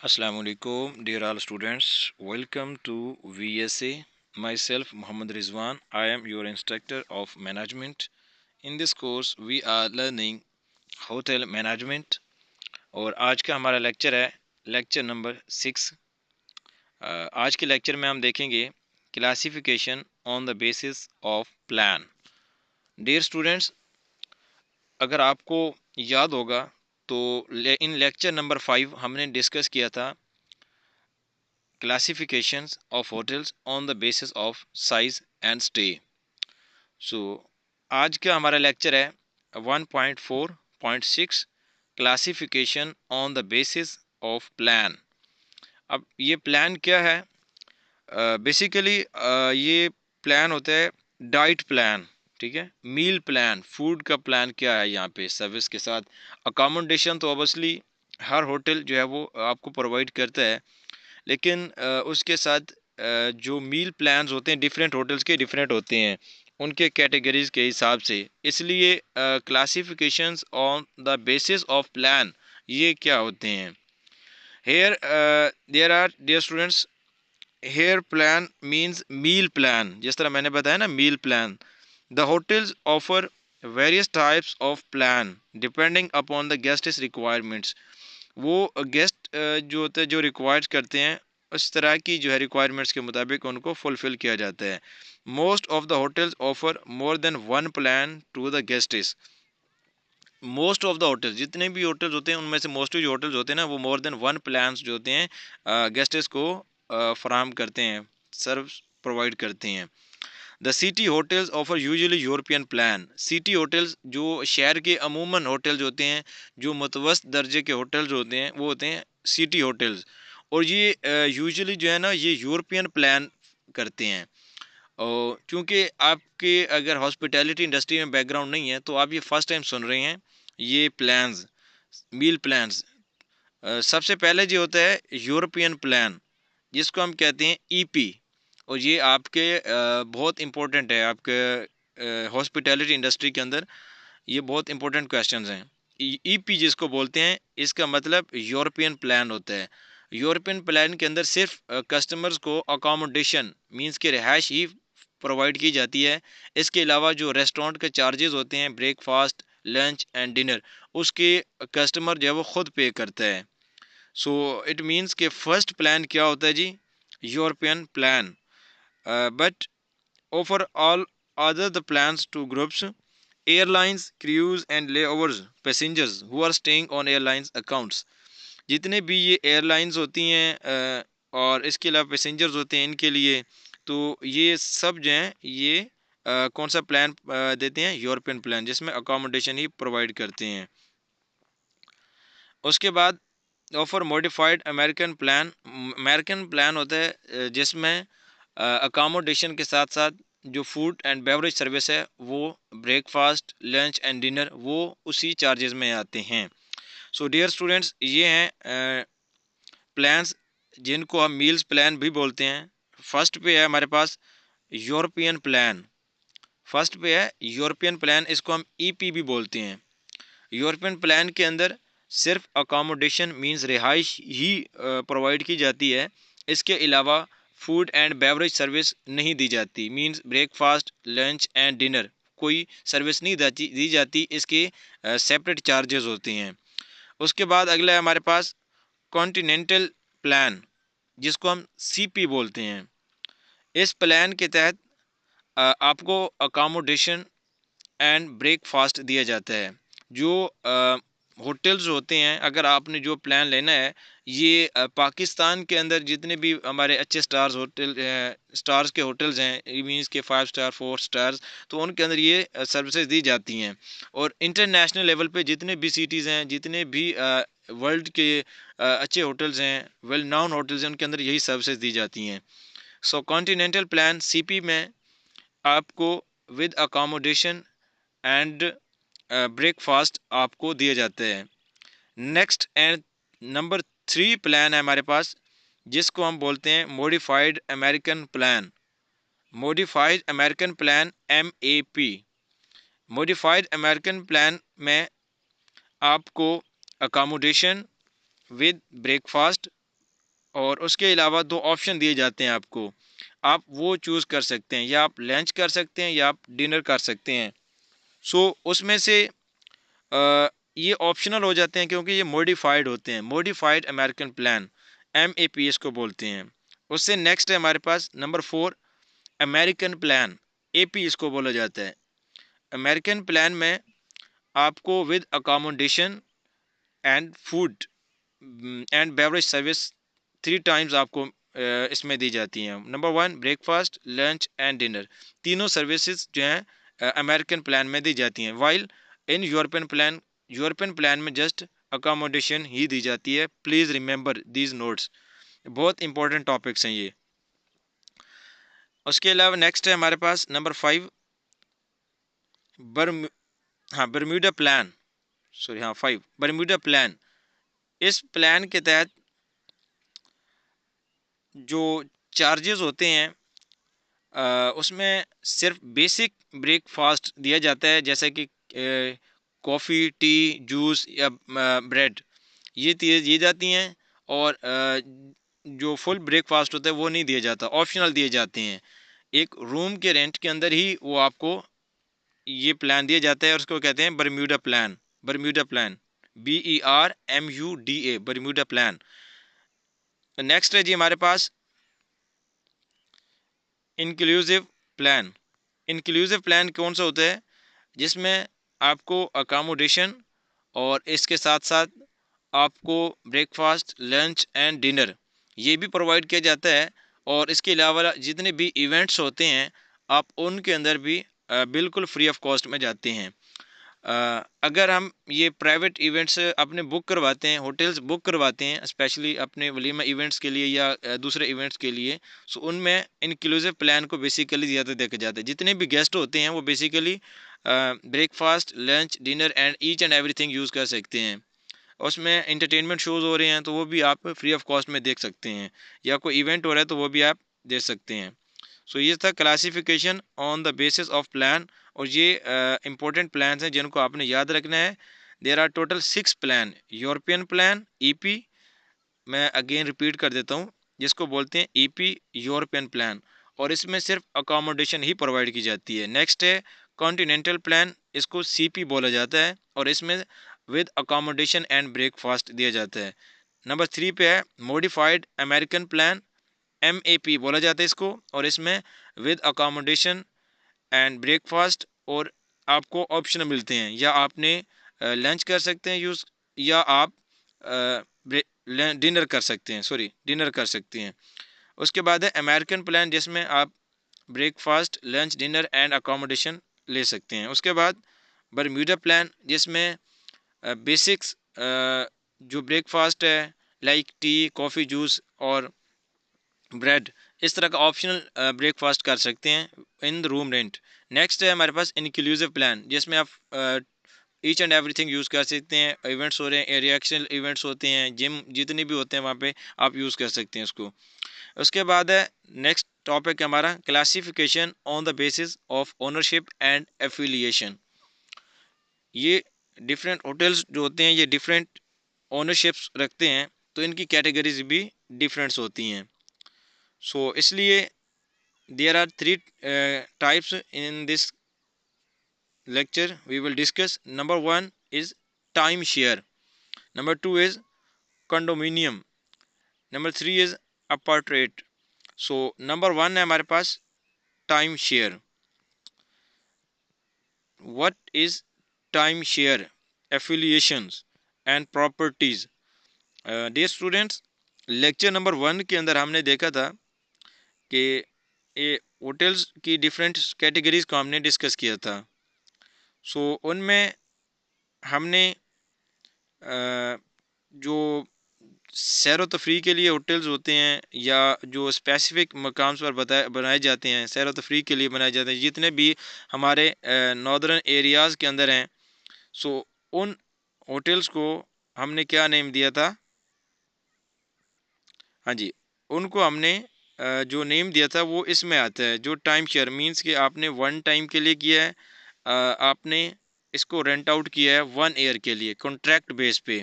Assalamualaikum, dear all students. Welcome to VSA. Myself, Muhammad Rizwan. I am your instructor of management. In this course, we are learning hotel management. और आज का हमारा lecture है lecture number 6। आज के lecture में हम देखेंगे classification on the basis of plan. Dear students, अगर आपको याद होगा तो इन लेक्चर नंबर 5 हमने डिस्कस किया था classifications of hotels on the basis of size and stay. So आज का हमारा लेक्चर है 1.4.6 classification on the basis of plan. अब ये प्लान क्या है? बेसिकली ये प्लान होता है डाइट प्लान, ठीक है, मील प्लान, फूड का प्लान क्या है यहाँ पे सर्विस के साथ। अकोमोडेशन तो ऑब्वियसली हर होटल जो है वो आपको प्रोवाइड करता है, लेकिन उसके साथ जो मील प्लान्स होते हैं डिफरेंट होटल्स के डिफरेंट होते हैं उनके कैटेगरीज के हिसाब से। इसलिए classifications on the basis of plan ये क्या होते हैं? Here there are dear students, here plan means meal plan. जिस तरह मैंने बताया ना, meal plan. The hotels offer various types of plan depending upon the guests requirements. वो गेस्ट जो होते हैं जो रिक्वायर्ड करते हैं उस तरह की जो है रिक्वायरमेंट्स के मुताबिक उनको फुलफिल किया जाता है। Most of the hotels offer more than one plan to the guests. Most of the hotels, जितने भी होटल्स होते हैं उनमें से मोस्टली जो होटल्स होते हैं ना वो मोर देन वन प्लान्स जो होते हैं गेस्ट्स को फराहम करते हैं, सर्व प्रोवाइड करते हैं। The city hotels offer usually European plan. City hotels जो शहर के अमूमन होटल्स होते हैं, जो मुतवस्त दर्जे के होटल्स होते हैं वो होते हैं सिटी होटल्स। और ये यूजुअली जो है ना ये यूरोपियन प्लान करते हैं। और क्योंकि आपके अगर हॉस्पिटैलिटी इंडस्ट्री में बैकग्राउंड नहीं है तो आप ये फर्स्ट टाइम सुन रहे हैं ये प्लान्स, मील प्लान्स। सबसे पहले जो होता है यूरोपियन प्लान, जिसको हम कहते हैं ईपी। और ये आपके बहुत इंपॉर्टेंट है आपके हॉस्पिटैलिटी इंडस्ट्री के अंदर। ये बहुत इंपॉर्टेंट क्वेश्चंस हैं। ईपी जिसको बोलते हैं इसका मतलब यूरोपियन प्लान होता है। यूरोपियन प्लान के अंदर सिर्फ कस्टमर्स को अकोमोडेशन मींस कि रिहाइश ही प्रोवाइड की जाती है। इसके अलावा जो रेस्टोरेंट के चार्जेस होते हैं, ब्रेकफास्ट, लंच एंड डिनर, उसके कस्टमर जो है वो खुद पे करता है। सो इट मीन्स के फर्स्ट प्लान क्या होता है जी? European plan. But offer all other the plans to groups, airlines, crews and layovers passengers who are staying on airlines accounts। जितने भी ये एयरलाइंस होती हैं और इसके अलावा पैसेंजर्स होते हैं इनके लिए, तो ये सब जो हैं ये कौन सा प्लान देते हैं? यूरोपियन प्लान, जिसमें अकोमोडेशन ही प्रोवाइड करते हैं। उसके बाद offer modified American plan. American plan होता है जिसमें अकोमोडेशन के साथ साथ जो फूड एंड बेवरेज सर्विस है वो ब्रेकफास्ट, लंच एंड डिनर वो उसी चार्जेस में आते हैं। सो डियर स्टूडेंट्स, ये हैं प्लान्स जिनको हम मील्स प्लान भी बोलते हैं। फर्स्ट पे है हमारे पास यूरोपियन प्लान। फर्स्ट पे है यूरोपियन प्लान, इसको हम ईपी भी बोलते हैं। यूरोपियन प्लान के अंदर सिर्फ अकोमोडेशन मींस रिहाइश ही प्रोवाइड की जाती है। इसके अलावा फूड एंड बेवरेज सर्विस नहीं दी जाती, means breakfast, lunch and dinner कोई सर्विस नहीं दी जाती। इसके सेपरेट चार्जेस होते हैं। उसके बाद अगला है हमारे पास कॉन्टिनेंटल प्लान, जिसको हम सीपी बोलते हैं। इस प्लान के तहत आपको अकोमोडेशन एंड ब्रेकफास्ट दिया जाता है। जो होटल्स होते हैं, अगर आपने जो प्लान लेना है, ये पाकिस्तान के अंदर जितने भी हमारे अच्छे स्टार्स होटल स्टार्स के होटल्स हैं, मीन्स के 5 स्टार 4 स्टार्स, तो उनके अंदर ये सर्विसेज दी जाती हैं। और इंटरनेशनल लेवल पे जितने भी सिटीज़ हैं, जितने भी वर्ल्ड के अच्छे होटल्स हैं, वेल नाउन होटल्स हैं, उनके अंदर यही सर्विसेज दी जाती हैं। सो कॉन्टिनेंटल प्लान सीपी में आपको विद अकोमोडेशन एंड ब्रेकफास्ट आपको दिए जाते हैं। नेक्स्ट एंड नंबर 3 प्लान है हमारे पास, जिसको हम बोलते हैं modified American plan. Modified American plan MAP। Modified American plan में आपको अकोमोडेशन विद ब्रेकफास्ट और उसके अलावा 2 ऑप्शन दिए जाते हैं आपको, आप वो चूज़ कर सकते हैं, या आप लंच कर सकते हैं या आप डिनर कर सकते हैं। सो उसमें से अ, ये ऑप्शनल हो जाते हैं क्योंकि ये मॉडिफाइड होते हैं, मॉडिफाइड अमेरिकन प्लान, MAP इसको बोलते हैं। उससे नेक्स्ट है हमारे पास नंबर 4 अमेरिकन प्लान, AP इसको बोला जाता है। अमेरिकन प्लान में आपको with accommodation and food and beverage service 3 times आपको इसमें दी जाती हैं। Number 1 breakfast, lunch and dinner, तीनों सर्विसेज जो हैं अमेरिकन प्लान में दी जाती हैं। वाइल इन यूरोपियन प्लान में जस्ट अकोमोडेशन ही दी जाती है। प्लीज़ रिमेंबर दीज नोट्स, बहुत इंपॉर्टेंट टॉपिक्स हैं ये। उसके अलावा नेक्स्ट है हमारे पास नंबर 5 बर्म Bermuda plan, sorry 5 Bermuda plan. इस प्लान के तहत जो चार्जेस होते हैं उसमें सिर्फ बेसिक ब्रेकफास्ट दिया जाता है, जैसे कि कॉफ़ी, टी, जूस या ब्रेड, ये चीज़ें दी जाती हैं। और जो फुल ब्रेकफास्ट होता है वो नहीं दिया जाता, ऑप्शनल दिए जाते हैं। एक रूम के रेंट के अंदर ही वो आपको ये प्लान दिया जाता है और उसको कहते हैं Bermuda plan. Bermuda plan, BERMUDA, Bermuda plan. Next है जी हमारे पास इंक्लूसिव प्लान। इंक्लूसिव प्लान कौन सा होता है? जिसमें आपको अकोमोडेशन और इसके साथ साथ आपको ब्रेकफास्ट, लंच एंड डिनर ये भी प्रोवाइड किया जाता है। और इसके अलावा जितने भी इवेंट्स होते हैं आप उनके अंदर भी बिल्कुल फ्री ऑफ कॉस्ट में जाते हैं। अगर हम ये प्राइवेट इवेंट्स अपने बुक करवाते हैं, होटल्स बुक करवाते हैं स्पेशली अपने वलीमा इवेंट्स के लिए या दूसरे इवेंट्स के लिए, सो उनमें इंक्लूसिव प्लान को बेसिकली ज़्यादा देखा जाता है। जितने भी गेस्ट होते हैं वो basically breakfast, lunch, dinner and each and everything use कर सकते हैं। उसमें इंटरटेनमेंट शोज़ हो रहे हैं तो वो भी आप फ्री ऑफ कॉस्ट में देख सकते हैं, या कोई इवेंट हो रहा है तो वो भी आप देख सकते हैं। सो ये था classification on the basis of plan. और ये इंपॉर्टेंट प्लान हैं जिनको आपने याद रखना है। There are total 6 plan. European plan, EP, मैं अगेन रिपीट कर देता हूँ, जिसको बोलते हैं EP, यूरोपियन प्लान, और इसमें सिर्फ अकोमोडेशन ही प्रोवाइड की जाती है। नेक्स्ट है कॉन्टिनेंटल प्लान, इसको CP बोला जाता है और इसमें विद अकोमोडेशन एंड ब्रेकफास्ट दिया जाता है। नंबर 3 पे है मॉडिफाइड अमेरिकन प्लान, MAP बोला जाता है इसको, और इसमें विद अकोमोडेशन एंड ब्रेकफास्ट और आपको ऑप्शन मिलते हैं, या आपने लंच कर सकते हैं यूज़, या आप डिनर कर सकते हैं, सॉरी डिनर कर सकते हैं। उसके बाद है अमेरिकन प्लान, जिसमें आप breakfast, lunch, dinner and accommodation ले सकते हैं। उसके बाद बरम्यूडा प्लान, जिसमें बेसिक्स जो ब्रेकफास्ट है लाइक टी, कॉफ़ी, जूस और ब्रेड, इस तरह का ऑप्शनल ब्रेकफास्ट कर सकते हैं in the room rent. Next है हमारे पास इंक्लूसिव प्लान, जिसमें आप ईच एंड एवरीथिंग यूज़ कर सकते हैं। इवेंट्स हो रहे हैं, रिएक्शन इवेंट्स होते हैं, जिम जितने भी होते हैं वहाँ पे आप यूज़ कर सकते हैं उसको। उसके बाद है नेक्स्ट टॉपिक हमारा classification on the basis of ownership and affiliation. ये डिफरेंट होटल्स जो होते हैं ये डिफरेंट ओनरशिप्स रखते हैं, तो इनकी कैटेगरीज भी डिफरेंट्स होती हैं। सो इसलिए there are 3 types in this lecture we will discuss. Number 1 is time share, number 2 is condominium, number 3 is apartheid. So number 1 है हमारे पास time share. What is time share, affiliations and properties? Dear students, lecture number 1 के अंदर हमने देखा था कि ये hotels की डिफरेंट कैटेगरीज को हमने डिस्कस किया था। सो उनमें हमने जो सैर व तफरी के लिए होटल्स होते हैं, या जो स्पेसिफिक मकाम पर बनाए जाते हैं, सैर व तफरी के लिए बनाए जाते हैं, जितने भी हमारे नॉर्दर्न एरियाज़ के अंदर हैं, सो उन होटल्स को हमने क्या नेम दिया था? हाँ जी, उनको हमने जो नेम दिया था वो इसमें आता है, जो टाइम शेयर मीन्स कि आपने 1 टाइम के लिए किया है, आपने इसको रेंट आउट किया है 1 ईयर के लिए कॉन्ट्रैक्ट बेस पे,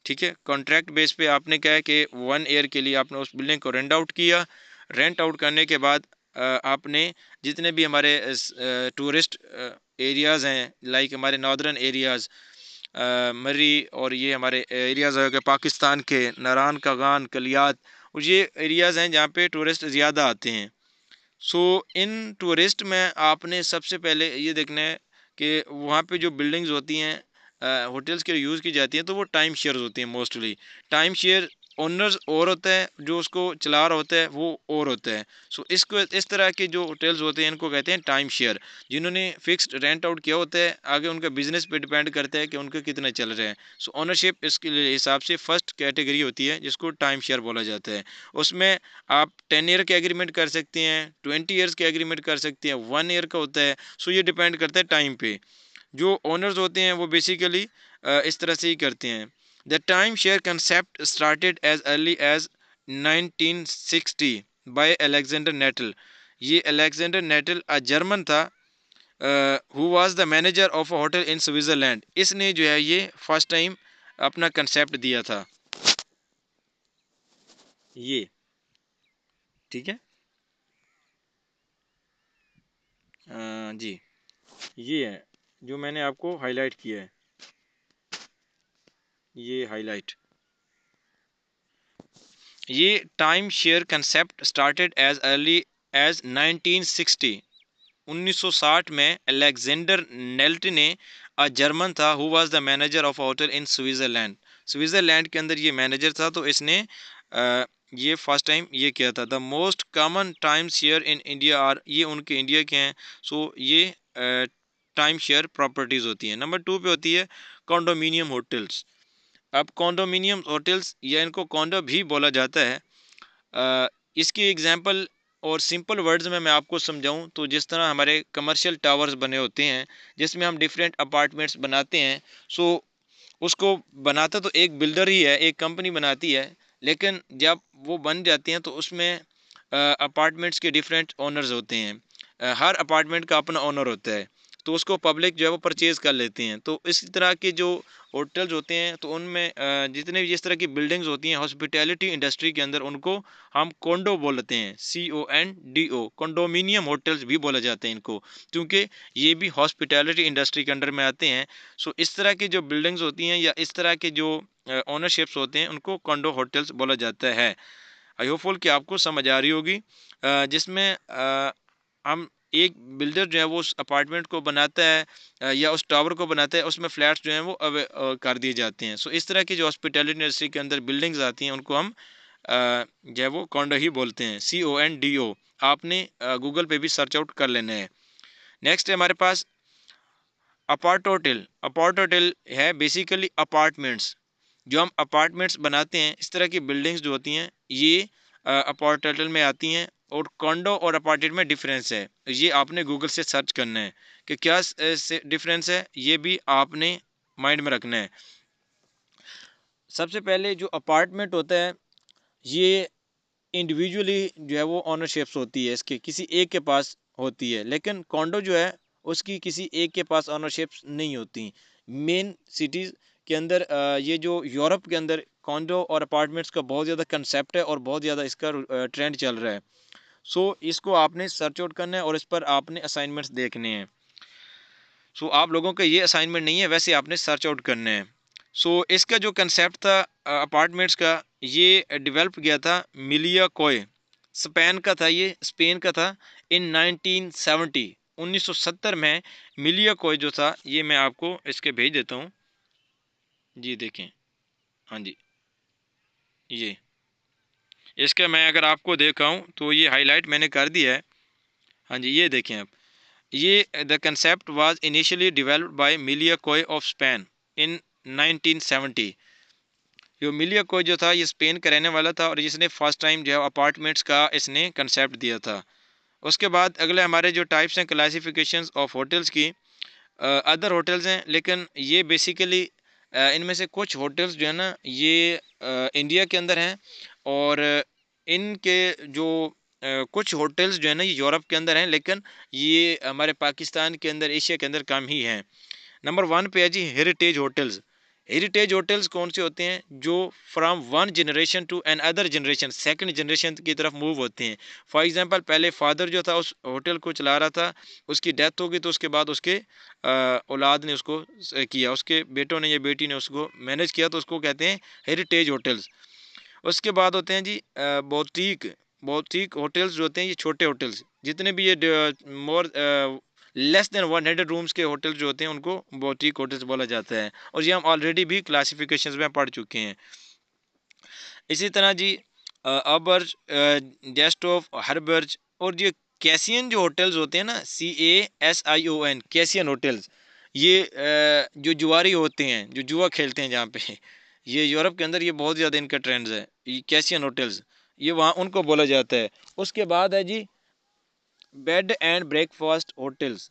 ठीक है, कॉन्ट्रैक्ट बेस पे आपने क्या है कि 1 ईयर के लिए आपने उस बिल्डिंग को रेंट आउट किया। रेंट आउट करने के बाद आपने जितने भी हमारे टूरिस्ट एरियाज़ हैं, लाइक हमारे नॉर्दर्न एरियाज़, मरी, और ये हमारे एरियाज़ हो गए पाकिस्तान के नारान कागान कलियात, और ये एरियाज़ हैं जहाँ पे टूरिस्ट ज़्यादा आते हैं। सो इन टूरिस्ट में आपने सबसे पहले ये देखना है कि वहाँ पे जो बिल्डिंग्स होती हैं होटल्स के लिए यूज़ की जाती हैं, तो वो टाइम शेयर होती हैं मोस्टली। टाइम शेयर ओनर्स और होता है, जो उसको चला रहा होता है वो और होता है। सो इसको इस तरह के जो होटल्स होते हैं इनको कहते हैं टाइम शेयर। जिन्होंने फिक्स्ड रेंट आउट किया होता है, आगे उनका बिजनेस पे डिपेंड करता है कि उनके कितने चल रहे हैं। सो ओनरशिप इसके हिसाब से फर्स्ट कैटेगरी होती है जिसको टाइम शेयर बोला जाता है। उसमें आप 10 ईयर के एग्रीमेंट कर सकते हैं, 20 ईयर्स के एग्रीमेंट कर सकते हैं, 1 ईयर का होता है। सो ये डिपेंड करता है टाइम पे। जो ओनर्स होते हैं वो बेसिकली इस तरह से ही करते हैं। The time share concept started as early as 1960 by Alexander Nette. ये अलेक्जेंडर नेटल जर्मन था, who was the manager of a hotel in Switzerland. इसने जो है ये फर्स्ट टाइम अपना कंसेप्ट दिया था। ये ठीक है। जी, ये है जो मैंने आपको हाईलाइट किया है, ये हाईलाइट। ये time share concept started as early as 1960। 1960 में अलेक्जेंडर नेल्ट ने जर्मन था, who was the manager of hotel in Switzerland. Switzerland के अंदर ये मैनेजर था, तो इसने ये फर्स्ट टाइम ये किया था। The most common time share in India are, ये उनके इंडिया के हैं। सो ये टाइम शेयर प्रॉपर्टीज़ होती हैं। नंबर 2 पे होती है कॉन्डोमिनियम होटल्स। अब कॉन्डोमिनियम होटल्स या इनको कॉन्डो भी बोला जाता है। इसकी एग्जांपल और सिंपल वर्ड्स में मैं आपको समझाऊं तो जिस तरह हमारे कमर्शियल टावर्स बने होते हैं जिसमें हम डिफरेंट अपार्टमेंट्स बनाते हैं। सो उसको बनाता तो एक बिल्डर ही है, एक कंपनी बनाती है, लेकिन जब वो बन जाते हैं तो उसमें अपार्टमेंट्स के डिफरेंट ओनर्स होते हैं। हर अपार्टमेंट का अपना ओनर होता है, तो उसको पब्लिक जो है वो परचेज़ कर लेते हैं। तो इसी तरह के जो होटल्स होते हैं तो उनमें जितने भी जिस तरह की बिल्डिंग्स होती हैं हॉस्पिटैलिटी इंडस्ट्री के अंदर, उनको हम कोंडो बोलते हैं, CONDO। कंडोमिनियम होटल्स भी बोला जाते हैं इनको, क्योंकि ये भी हॉस्पिटैलिटी इंडस्ट्री के अंडर में आते हैं। सो इस तरह की जो बिल्डिंग्स होती हैं या इस तरह के जो ओनरशिप्स होते हैं उनको कोंडो होटल्स बोला जाता है। आई होपफुल कि आपको समझ आ रही होगी। जिसमें हम एक बिल्डर जो है वो उस अपार्टमेंट को बनाता है या उस टावर को बनाता है, उसमें फ्लैट्स जो हैं वो कर दिए जाते हैं। सो इस तरह की जो हॉस्पिटैलिटी इंडस्ट्री के अंदर बिल्डिंग्स आती हैं उनको हम जो है वो कॉन्डो ही बोलते हैं, CONDO। आपने गूगल पे भी सर्च आउट कर लेना है। नेक्स्ट है हमारे पास अपार्ट होटल। अपार्ट होटल है बेसिकली अपार्टमेंट्स। जो हम अपार्टमेंट्स बनाते हैं, इस तरह की बिल्डिंग्स जो होती हैं ये अपार्टमेंट में आती हैं। और कॉन्डो और अपार्टमेंट में डिफरेंस है, ये आपने गूगल से सर्च करना है कि क्या डिफरेंस है, ये भी आपने माइंड में रखना है। सबसे पहले जो अपार्टमेंट होता है ये इंडिविजुअली जो है वो ओनरशिप्स होती है, इसके किसी एक के पास होती है। लेकिन कॉन्डो जो है उसकी किसी एक के पास ओनरशिप्स नहीं होती। मेन सिटीज़ के अंदर ये जो यूरोप के अंदर कॉन्डो और अपार्टमेंट्स का बहुत ज़्यादा कंसेप्ट है और बहुत ज़्यादा इसका ट्रेंड चल रहा है। सो इसको आपने सर्च आउट करना है और इस पर आपने असाइनमेंट्स देखने हैं। सो आप लोगों का ये असाइनमेंट नहीं है, वैसे आपने सर्च आउट करने हैं। सो इसका जो कंसेप्ट था अपार्टमेंट्स का, ये डेवलप किया था मिलिया कोय, स्पेन का था, ये स्पेन का था। इन 1970 1970 में मिलिया कोय जो था, ये मैं आपको इसके भेज देता हूँ। जी देखें, हाँ जी, ये इसका मैं अगर आपको दिखाऊं तो ये हाईलाइट मैंने कर दिया है। हाँ जी, ये देखें आप। ये the concept was initially developed by मिलिया कोय ऑफ स्पेन इन 1970। जो मिलिया कोय जो था ये स्पेन का रहने वाला था और जिसने फर्स्ट टाइम जो है अपार्टमेंट्स का इसने कंसेप्ट दिया था। उसके बाद अगले हमारे जो टाइप्स हैं क्लासिफिकेशंस ऑफ होटल्स की, अदर होटल्स हैं, लेकिन ये बेसिकली इनमें से कुछ होटल्स जो है ना ये इंडिया के अंदर हैं। और इनके जो कुछ होटल्स जो है ना ये यूरोप के अंदर हैं, लेकिन ये हमारे पाकिस्तान के अंदर, एशिया के अंदर कम ही हैं। नंबर 1 पे है जी हेरिटेज होटल्स। हेरिटेज होटल्स कौन से होते हैं? जो from one generation to another generation, second generation की तरफ मूव होते हैं। फॉर एग्जांपल पहले फादर जो था उस होटल को चला रहा था, उसकी डेथ हो गई तो उसके बाद उसके औलाद ने उसको किया, उसके बेटों ने या बेटी ने उसको मैनेज किया, तो उसको कहते हैं हेरिटेज होटल्स। उसके बाद होते हैं जी बौटीक। बौटीक होटल्स जो होते हैं ये छोटे होटल्स, जितने भी ये मोर लेस देन 100 रूम्स के होटल जो होते हैं उनको बौटीक होटल्स बोला जाता है, और ये हम ऑलरेडी भी क्लासिफिकेशंस में पढ़ चुके हैं। इसी तरह जी अबर्ज, गेस्ट ऑफ हरबर्ज, और ये कैसियन जो होटल्स होते हैं ना, CASION, कैसियन होटल्स, ये जो जुआरी होते हैं, जो जुआ खेलते हैं जहाँ पे, ये यूरोप के अंदर ये बहुत ज़्यादा इनका ट्रेंड्स है, ये कैसियन होटल्स, ये वहाँ उनको बोला जाता है। उसके बाद है जी bed and breakfast hotels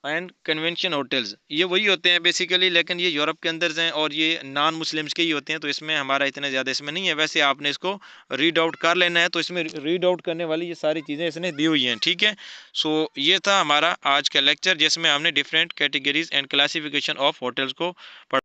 and convention hotels, ये वही होते हैं बेसिकली, लेकिन ये यूरोप के अंदर हैं और ये नॉन मुस्लिम्स के ही होते हैं, तो इसमें हमारा इतना ज़्यादा इसमें नहीं है। वैसे आपने इसको रीड आउट कर लेना है, तो इसमें रीड आउट करने वाली ये सारी चीज़ें इसने दी हुई हैं, ठीक है। सो ये था हमारा आज का लेक्चर, जिसमें हमने different categories and classification of hotels को